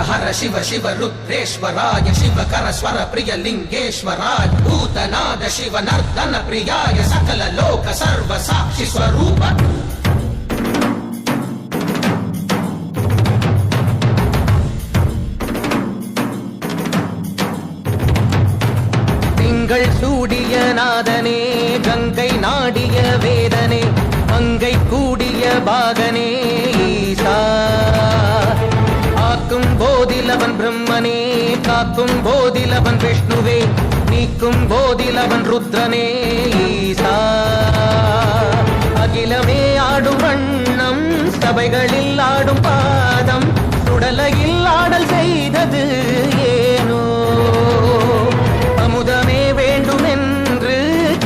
हर शिव शिव रुद्रेश्वराय शिवकर स्वर प्रिय लिंगेश्वराय भूतनाद शिव नर्दन प्रियाय सकल लोक सर्व साक्षि स्वरूप திங்கள் சூடிய நாதனே கங்கை நாடிய வேதனே மங்கை கூடிய பாகனே ஈசா ஆக்கும் போதிலவன் பிரம்மனே காக்கும் போதிலவன் விஷ்ணுவே நீக்கும் போதிலவன் ருத்ரனே ஈசா அகிலமே ஆடும் வண்ணம் சபைகளில் ஆடும் பாதம் சுடலையில் ஆடல் செய்தது ஏனோ அமுதமே வேண்டும் என்று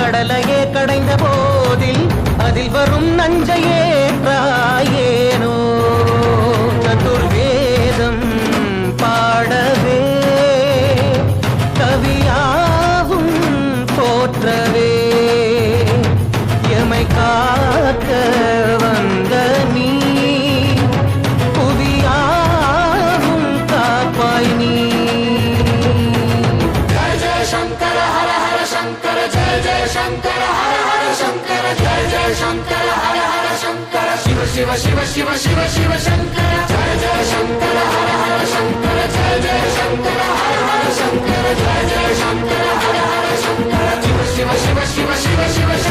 கடலையே கடைந்த போதில் அதில் வரும் நஞ்சையே ஏனோ சதுர்வேதம் பாடவே கவியாவும் போற்றவே எமை காக்க வந்த நீ புவியாவும் காப்பாய் நீ जय जय शंकर हर हर शंकर जय जय शंकर हर हर शंकर जय जय शंकर हर हर शंकर शिव शिव शिव शिव शिव शिव शंकर जय जय शंकर हर हर शंकर जय जय शंकर हर हर शंकर जय जय शंकर हर हर शंकर शिव शिव शिव शिव शिव शिव शंकर